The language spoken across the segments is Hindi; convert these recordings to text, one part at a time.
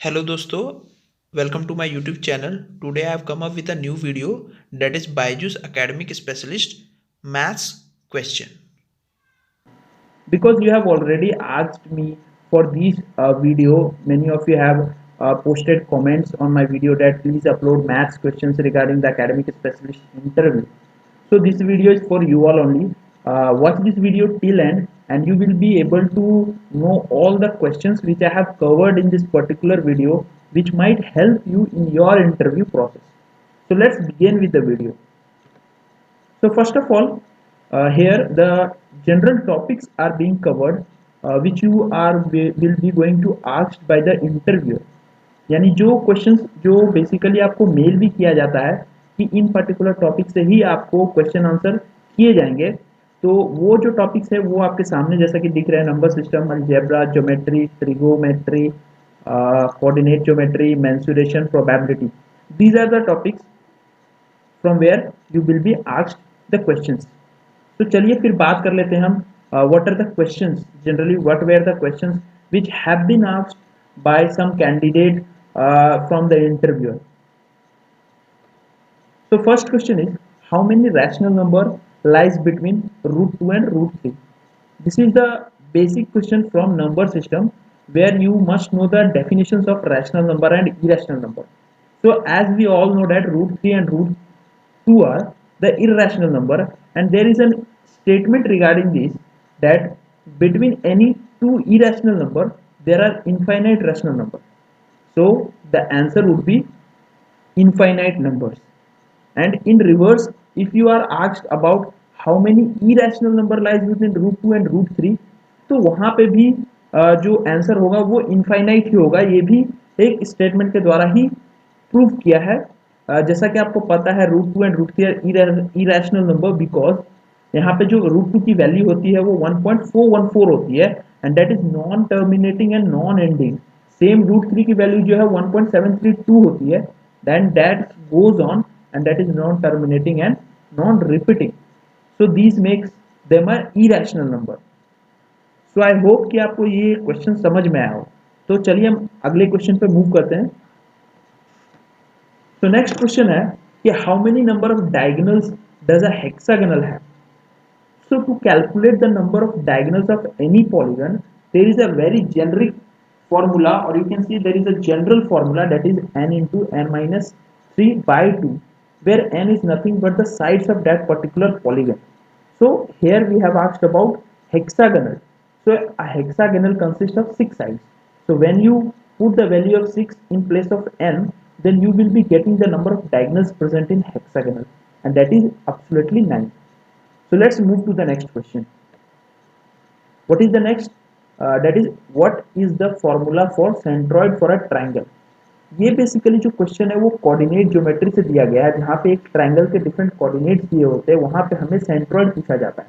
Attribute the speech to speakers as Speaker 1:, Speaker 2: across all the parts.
Speaker 1: हेलो दोस्तों, welcome to my YouTube channel. Today I have come up with a new video that is Byju's academic specialist maths question.
Speaker 2: Because you have already asked me for this video. Many of you have posted comments on my video that please upload maths questions regarding the academic specialist interview. So this video is for you all only. Watch this video till end and you will be able to know all the questions which I have covered in this particular video, which might help you in your interview process. So let's begin with the video. So first of all, here the general topics are being covered, which you are will be going to asked by the interviewer. यानी जो क्वेश्चंस जो बेसिकली आपको मेल भी किया जाता है कि इन पर्टिकुलर टॉपिक से ही आपको क्वेश्चन आंसर किए जाएंगे, तो वो जो टॉपिक्स है वो आपके सामने जैसा कि दिख रहा है: number system, algebra, geometry, trigonometry, coordinate geometry, mensuration, probability. These are the topics from where you will be asked the questions. तो चलिए फिर बात कर लेते हैं हम what are the questions, generally what were the questions which have been asked by some candidate from the interviewer. So first question is, how many rational number lies between root 2 and root 3? This is the basic question from number system, where you must know the definitions of rational number and irrational number. So as we all know that root 3 and root 2 are the irrational number, and there is a statement regarding this that between any two irrational number there are infinite rational numbers. So the answer would be infinite numbers. And in reverse, if you are asked about how many irrational number lies between root 2 and root 3, तो वहां पे भी जो आंसर होगा वो इनफाइनाइट ही होगा. ये भी एक स्टेटमेंट के द्वारा ही प्रूव किया है. जैसा कि आपको पता है root 2 and root 3 irrational number, because यहाँ पे जो रूट 2 की वैल्यू होती है वो 1.414 होती है, and that is non terminating and non ending. Same root 3 की वैल्यू जो है 1.732 होती है, then that goes on, and that is non-terminating and non-repeating. So these makes them a irrational number. So I hope कि आपको ये क्वेश्चन समझ में आया हो. तो चलिए हम अगले क्वेश्चन पे मूव करते हैं. तो नेक्स्ट क्वेश्चन है कि how many number of diagonals does a hexagonal have. So to calculate the number of diagonals of any polygon, there is a very generic formula, or you can see there is a general formula, that is n into n minus 3 by 2, where n is nothing but the sides of that particular polygon. So here we have asked about hexagonal. So a hexagonal consists of 6 sides. So when you put the value of 6 in place of n, then you will be getting the number of diagonals present in hexagonal, and that is absolutely 9. So let's move to the next question. What is the next? That is, what is the formula for centroid for a triangle? ये बेसिकली जो क्वेश्चन है वो कोऑर्डिनेट ज्योमेट्री से दिया गया है, जहाँ पे एक ट्रायंगल के डिफरेंट कोऑर्डिनेट्स दिए होते हैं, वहाँ पे हमें सेंट्रॉइड पूछा जाता है.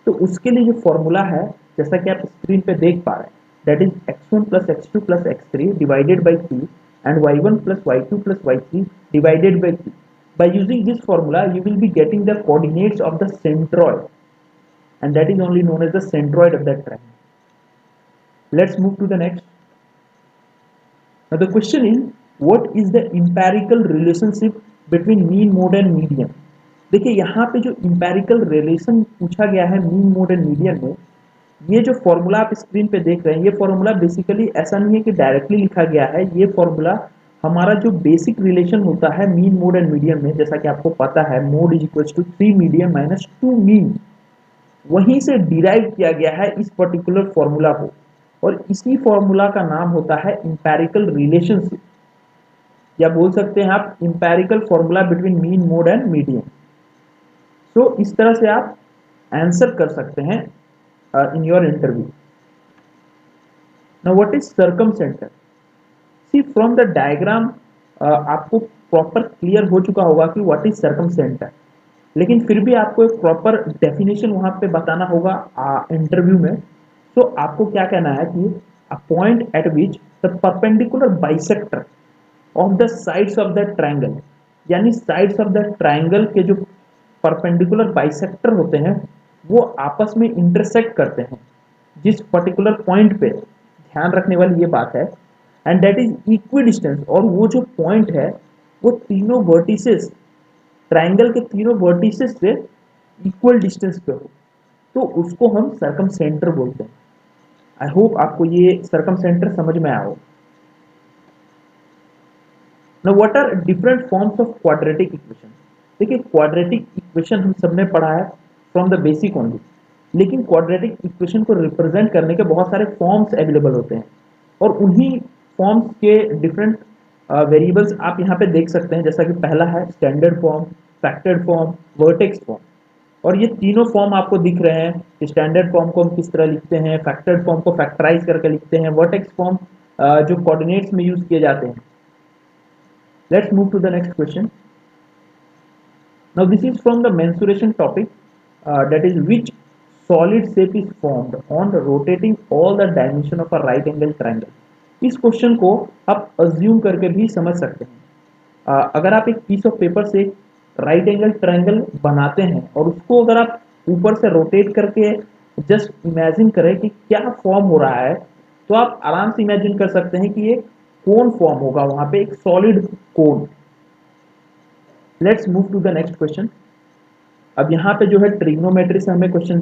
Speaker 2: तो उसके लिए जो फॉर्मूला है, जैसा कि आप स्क्रीन पे देख पा रहे हैं, that is x1 plus x2 plus x3 divided by 3 and y1 plus y2 plus y3 divided by 3. By using this formula, you will be getting the coordinates of the centroid, and that is only known as the centroid of that triangle. Let's move to the next. Now the question is, what is the empirical relationship between mean, mode and median? देखिए यहाँ पे जो empirical relation पूछा गया है mean, mode and median में, ये जो फॉर्मूला आप स्क्रीन पे देख रहे हैं, ये फॉर्मूला बेसिकली ऐसा नहीं है कि डायरेक्टली लिखा गया है. ये फॉर्मूला हमारा जो बेसिक रिलेशन होता है मीन, मोड एंड मीडियन में, जैसा कि आपको पता है mode is equal to 3 median minus 2 mean, वहीं से डिराइव किया गया है इस पर्टिकुलर फॉर्मूला को, और इसी फॉर्मूला का नाम होता है इंपेरिकल रिलेशनशिप, या बोल सकते हैं आप empirical formula between mean, mode and median. So इस तरह से आप आंसर कर सकते हैं in your interview. Now what is circumcenter? See from the diagram आपको प्रॉपर क्लियर हो चुका होगा कि what is circumcenter, लेकिन फिर भी आपको एक प्रॉपर डेफिनेशन वहां पे बताना होगा इंटरव्यू में. तो आपको क्या कहना है कि a point at which the perpendicular bisector of the sides of the triangle, यानी साइड्स ऑफ द ट्राइंगल के जो परपेंडिकुलर बाइसेक्टर होते हैं वो आपस में इंटरसेक्ट करते हैं. जिस पर्टिकुलर पॉइंट पे ध्यान रखने वाली ये बात है and that is equi distance, और वो जो पॉइंट है वो तीनों वर्टिसेस, ट्राइंगल के तीनों वर्टिसेस से इक्वल डिस्टेंस पे हो, तो उसको हम सर्कम सेंटर बोलते हैं। आई होप आपको ये सर्कम सेंटर समझ में आया हो। Now what are different forms of quadratic equation. देखिए क्वाड्रेटिक इक्वेशन हम सबने पढ़ा है फ्रॉम द बेसिक ओनली, लेकिन क्वाड्रेटिक इक्वेशन को रिप्रेजेंट करने के बहुत सारे फॉर्म्स अवेलेबल होते हैं, और उन्हीं फॉर्म्स के डिफरेंट वेरिएबल्स आप यहाँ पे देख सकते हैं, जैसा कि पहला है standard form, factored form, vertex form. और ये तीनों फॉर्म आपको दिख रहे हैं। स्टैंडर्ड फॉर्म को हम किस तरह लिखते हैं, फैक्टर्ड फॉर्म को फैक्टराइज करके लिखते हैं, वर्टेक्स फॉर्म जो कोऑर्डिनेट्स में यूज किए जाते हैं। Let's move to the next question. Now this is from the mensuration topic, that is which solid shape is formed on rotating all the dimension of a right angle triangle। इस क्वेश्चन को आप अज्यूम करके भी समझ सकते हैं। अगर आप एक पीस ऑफ पेपर से राइट एंगल ट्रायंगल बनाते हैं और उसको अगर आप ऊपर से रोटेट करके जस्ट इमेजिन करें कि क्या फॉर्म हो रहा है, तो आप आराम से इमेजिन कर सकते हैं कि ये कोन फॉर्म होगा, वहां पे एक solid cone. Let's move to the next question. अब यहाँ पे जो है ट्रिग्नोमेट्री से हमें क्वेश्चन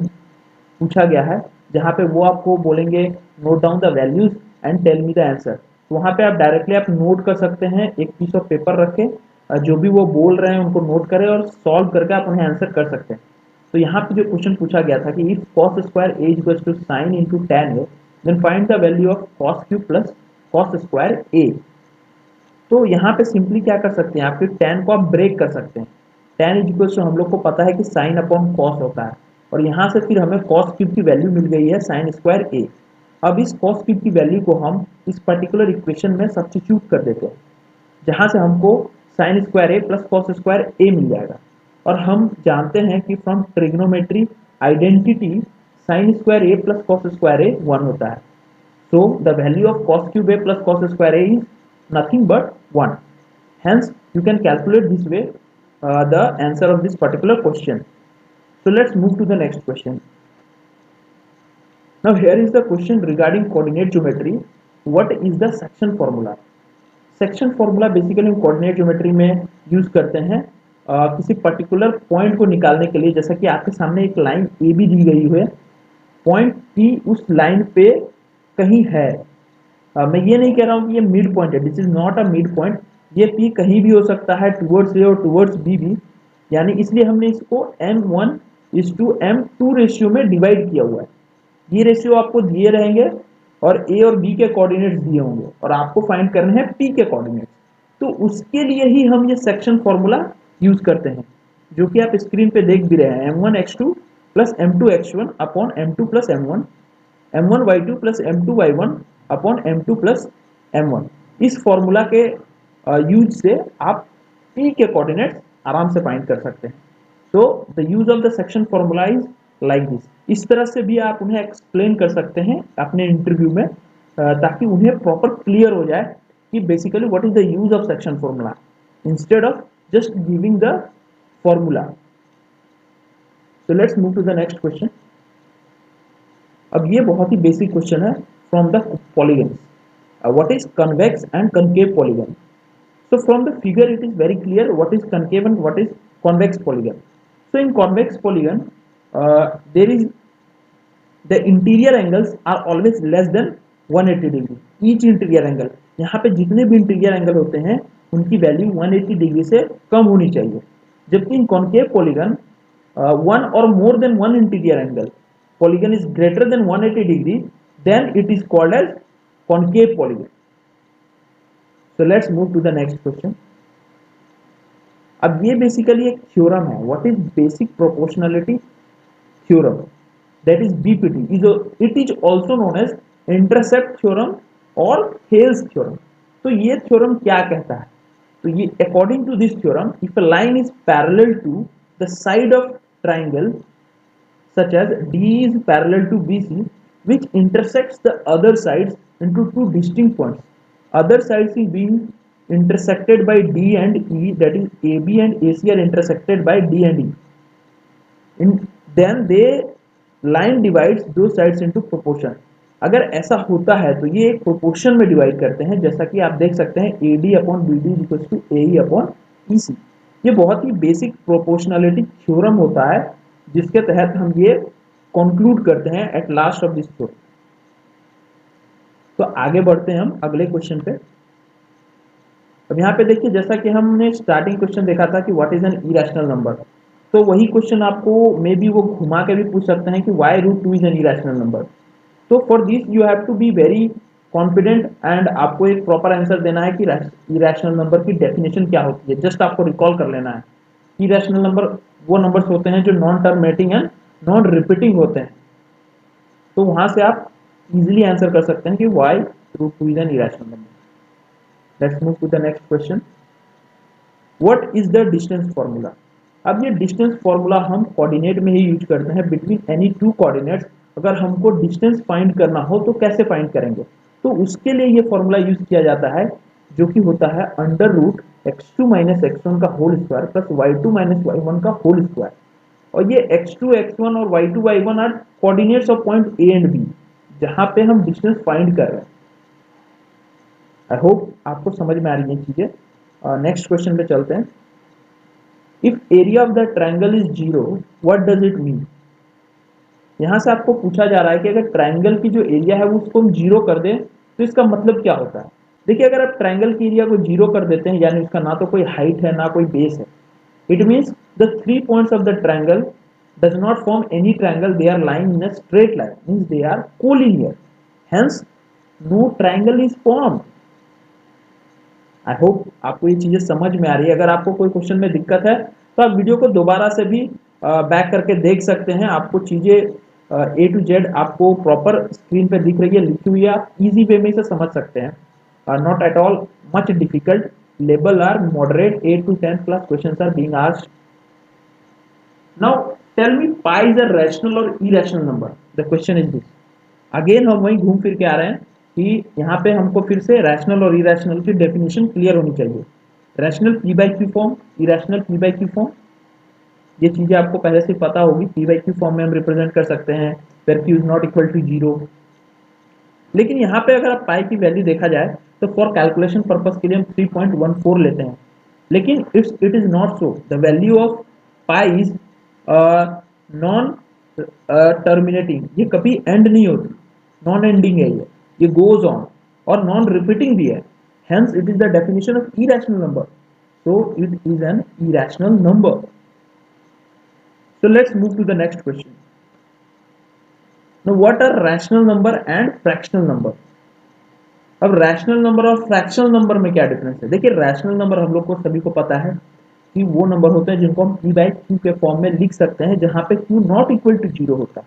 Speaker 2: पूछा गया है, जहाँ पे वो आपको बोलेंगे note down the values and tell me the answer. तो वहाँ पे आप डायरेक्टली आप नोट कर सकते हैं, एक पीस ऑफ पेपर रखें, जो भी वो बोल रहे हैं उनको नोट करें और सॉल्व करके आप उन्हें आंसर कर सकते हैं। तो यहाँ पे जो क्वेश्चन पूछा गया था कि if cos square A equals to sine into ten A, then find the value of cos cube plus cos square A. तो यहाँ पे सिंपली क्या कर सकते हैं, आपके tan को आप ब्रेक कर सकते हैं। tan इज इक्वल टू हम लोग को पता है कि साइन अपॉन कॉस होता है, और यहाँ से फिर हमें कॉस क्यूब की वैल्यू मिल गई है साइन स्क्वायर ए। अब इस कॉस क्यूब की वैल्यू को हम इस पर्टिकुलर इक्वेशन में सब्स्टिट्यूट कर देते हैं, जहाँ से हमको sine square A plus cos square A मिल जाएगा। और हम जानते हैं कि from trigonometry identity sine square A plus cos square A 1 होता है। So the value of cos cube a plus cos square a is nothing but 1. Hence, you can calculate this way the answer of this particular question. So let's move to the next question. Now here is the question regarding coordinate geometry. What is the section formula? Section formula basically हम कोऑर्डिनेट ज्योमेट्री में यूज करते हैं किसी पर्टिकुलर पॉइंट को निकालने के लिए। जैसा कि आपके सामने एक लाइन ए बी दी गई है, पॉइंट पी उस लाइन पे कहीं है। मैं ये नहीं कह रहा हूँ कि ये मिड पॉइंट है, this is not a mid point. ये पी कहीं भी हो सकता है, टुवर्ड्स ए और टुवर्ड्स बी भी, यानी इसलिए हमने इसको m1:m2 रेशियो में डिवाइड किया हुआ है। ये रेशियो आपको दिए रहेंगे और ए और बी के कोऑर्डिनेट्स दिए होंगे, और आपको फाइंड करने हैं पी के कोऑर्डिनेट्स। तो उसके लिए ही हम ये सेक्शन फॉर्मूला यूज करते हैं, जो कि आप स्क्रीन पे देख भी रहे हैं, m1x2 plus m2x1 upon m2 plus m1, m1y2 plus m2y1 upon m2 plus m1। इस फॉर्मूला के यूज से आप p के कोऑर्डिनेट्स आराम से फाइंड कर सकते हैं। तो the use of the section formula is like this. इस तरह से भी आप उन्हें एक्सप्लेन कर सकते हैं अपने इंटरव्यू में, ताकि उन्हें प्रॉपर क्लियर हो जाए कि basically what is the use of section formula instead of just giving the formula. So let's move to the next question. अब ये बहुत ही बेसिक क्वेश्चन है from the polygons. What is convex and concave polygon? So from the figure it is very clear what is concave and what is convex polygon. So in convex polygon there is the interior angles are always less than 180 degree. Each interior angle, यहाँ पे जितने भी इंटीरियर एंगल होते हैं उनकी वैल्यू 180 डिग्री से कम होनी चाहिए। जबकि in concave polygon one or more than one interior angle polygon is greater than 180 degree, then it is called as concave polygon. So let's move to the next question. अब ये बेसिकली एक थ्योरम है, what is basic proportionality theorem, that is BPT. It is also known as intercept theorem और हेल्स थ्योरम। तो ये थ्योरम क्या कहता है? तो ये according to this theorem, if a line is parallel to the side of triangle such as D is parallel to BC, which intersects the other sides into two distinct points. Other sides is being intersected by D and E, that is AB and AC are intersected by D and E. Then they line divides those sides into proportion. अगर ऐसा होता है तो ये एक प्रोपोर्शन में डिवाइड करते हैं, जैसा कि आप देख सकते हैं AD upon BD is equal to AE upon EC। ये बहुत ही बेसिक प्रोपोर्शनलिटी थ्योरम होता है जिसके तहत हम ये कंक्लूड करते हैं at last of this theorem. तो आगे बढ़ते हैं हम अगले क्वेश्चन पे। अब यहाँ पे देखिए, जैसा कि हमने स्टार्टिंग क्वेश्चन देखा था कि what is an irrational number, तो वही क्वेश्चन आपको मे बी वो घुमा के भी पूछ सकते हैं कि why root two is an irrational number. तो for this you have to be very confident and आपको एक प्रॉपर आंसर देना है कि इरेशनल नंबर की डेफिनेशन क्या होती है। जस्ट आपको रिकॉल कर लेना है। इरेशनल नंबर वो नंबर्स होते हैं जो non terminating and non repeating होते हैं। तो वहां से आप इजीली आंसर कर सकते हैं कि why root two is an irrational number. Let's move to the next question. What is the distance formula. अब ये डिस्टेंस फॉर्मूला हम कोऑर्डिनेट में ही यूज करते हैं बिटवीन एनी टू कोऑर्डिनेट्स। अगर हमको डिस्टेंस फाइंड करना हो तो कैसे फाइंड करेंगे, तो उसके लिए ये फॉर्मूला यूज किया जाता है जो कि होता है under root x2 minus x1 का whole square plus y2 minus y1 का होल स्क्वायर। और ये x2 x1 और y2 y1 are coordinates of point A and B जहां पे हम डिस्टेंस फाइंड कर रहे हैं। आई होप आपको समझ में आ रही है चीजें। नेक्स्ट क्वेश्चन पे चलते हैं। If area of the triangle is zero what does it mean. यहां से आपको पूछा जा रहा है कि अगर ट्रायंगल की जो एरिया है वो उसको हम जीरो कर दें तो इसका मतलब क्या होता है। देखिए, अगर आप ट्रायंगल की एरिया को जीरो कर देते हैं यानी उसका ना तो कोई हाइट है ना कोई बेस है, it means the 3 points of the triangle does not form any triangle, they are lying in a straight line, means they are collinear, hence no triangle is formed. I hope आपको ये चीजें समझ में आ रही है। अगर आपको कोई क्वेश्चन में दिक्कत है तो आप वीडियो को दोबारा से भी बैक करके देख सकते हैं। आपको चीजें A to Z आपको प्रॉपर स्क्रीन पे दिख रही है, लिखी हुई है, आप इजी वे में इसे समझ सकते हैं। Not at all much difficult, level are moderate, 8 to 10 plus questions are being asked. Now tell me pi is a rational or irrational number. The question is this. Again हम वही घूम फिर के आ रहे हैं कि यहाँ पे हमको फिर से रैशनल और इरेशनल की डेफिनेशन क्लियर होनी चाहिए। Rational P by Q form, irrational P by Q form, ये चीजें आपको पहले से पता होगी। पी बाई क्यू फॉर्म में हम रिप्रेजेंट कर सकते हैं where Q is not equal to zero. लेकिन यहाँ पे अगर आप पाई की वैल्यू देखा जाए तो फॉर कैलकुलेशन पर्पज के लिए हम 3.14 लेते हैं, लेकिन it is not so. The value of pi is non terminating, ये कभी एंड नहीं होती, नॉन एंडिंग है ये गोज ऑन, और नॉन रिपीटिंग भी है, hence it is the definition of irrational number, so it is an irrational number. So let's move to the next question. Now what are rational number and fractional number? अब रैशनल नंबर और फ्रैक्शनल नंबर में क्या डिफरेंस है। देखिए, रैशनल नंबर हम लोग को सभी को पता है कि वो नंबर होते हैं जिनको हम p बाई क्यू के फॉर्म में लिख सकते हैं जहां पे q not equal to zero होता है।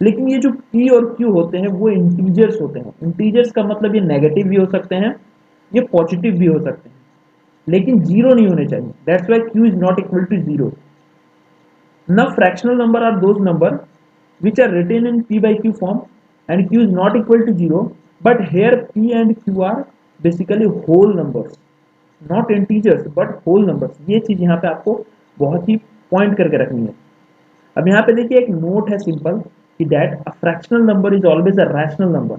Speaker 2: लेकिन ये जो p और q होते हैं वो इंटीजर्स होते हैं। इंटीजर्स का मतलब ये नेगेटिव भी हो सकते हैं, ये पॉजिटिव भी हो सकते हैं, लेकिन जीरो नहीं होने चाहिए। That's why q is not equal to zero. Now fractional number are those number which are written in p by q form and q is not equal to 0, but here p and q are basically whole numbers, not integers but whole numbers। ये चीज यहाँ पे आपको बहुत ही पॉइंट करके रखनी है। अब यहाँ पे देखिए एक नोट है सिंपल कि that a fractional number is always a rational number,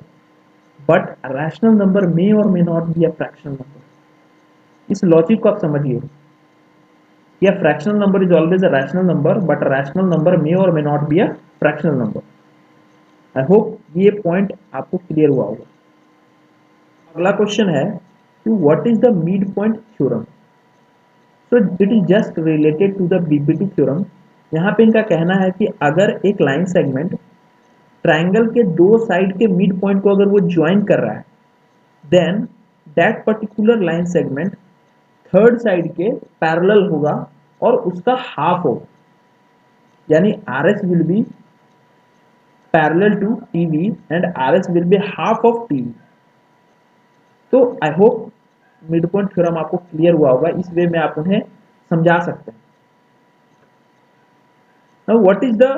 Speaker 2: but a rational number may or may not be a fractional number. इस लॉजिक को आप समझिए। A fractional number is always a rational number, but a rational number may or may not be a fractional number. I hope ये पॉइंट आपको क्लियर हुआ होगा। अगला क्वेश्चन है कि what is the mid point theorem. So it is just related to the BPT theorem. यहाँ पे इनका कहना है कि अगर एक लाइन सेगमेंट ट्राइंगल के दो साइड के मिड पॉइंट को अगर वो ज्वाइन कर रहा है, then that particular line segment third side के पैरेलल होगा और उसका हाफ होगा, यानी R S will be parallel to TV and R S will be half of TV. तो I hope mid point theorem आपको क्लियर हुआ होगा, इस वे में आप उन्हें समझा सकते हैं। Now what is the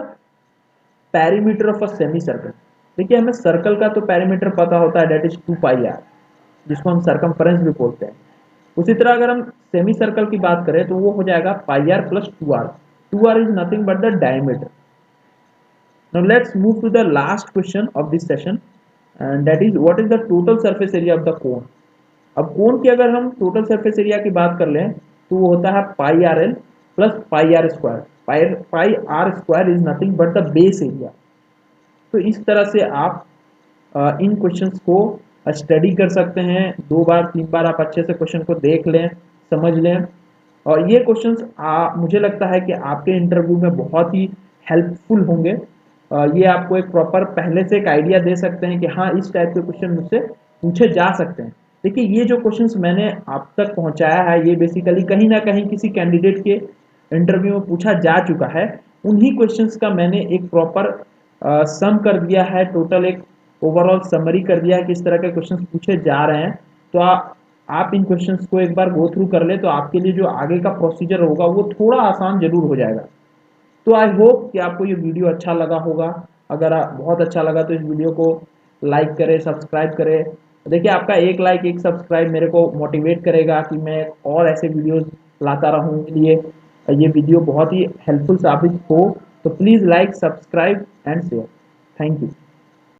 Speaker 2: perimeter of a semi circle. देखिए, हमें सर्कल का तो पेरीमीटर पता होता है, दैट इज 2 पाई आर, जिसको हम सरकमफेरेंस भी बोलते हैं। उसी तरह अगर हम सेमी सर्कल की बात करें तो वो हो जाएगा pi R plus 2r। 2r is nothing but the diameter. Now let's move to the last question of this session and that is what is the total surface area of the cone. अब कोन की अगर हम टोटल सरफेस एरिया की बात कर लें तो वो होता है pi R L plus pi R square. Pi R square is nothing but the base area. तो इस तरह से आप इन क्वेश्चंस को स्टडी कर सकते हैं। 2 बार 3 बार आप अच्छे से क्वेश्चन को देख लें, समझ लें, और ये क्वेश्चंस मुझे लगता है कि आपके इंटरव्यू में बहुत ही हेल्पफुल होंगे। ये आपको एक प्रॉपर पहले से एक आइडिया दे सकते हैं कि हाँ इस टाइप के क्वेश्चन मुझसे पूछे जा सकते हैं। देखिए ये जो क्वेश्चंस मैंने आप तक पहुंचाया है ये बेसिकली कहीं ना कहीं किसी कैंडिडेट के इंटरव्यू में पूछा जा चुका है। उन्हीं क्वेश्चंस का मैंने एक प्रॉपर सम कर दिया है, टोटल एक ओवरऑल समरी कर दिया है कि इस तरह के क्वेश्चंस पूछे जा रहे हैं। तो आप इन क्वेश्चंस को एक बार गो थ्रू कर ले तो आपके लिए जो आगे का प्रोसीजर होगा वो थोड़ा आसान जरूर हो जाएगा। तो आई होप कि आपको ये वीडियो अच्छा लगा होगा। अगर बहुत अच्छा लगा तो इस वीडियो को लाइक करें, सब्सक्राइब करें। देखिए आपका एक लाइक एक सब्सक्राइब मेरे को मोटिवेट करेगा कि मैं और ऐसे वीडियोस लाता रहूँ। लिए ये वीडियो बहुत ही हेल्पफुल साबित हो तो please like, subscribe and share. Thank you.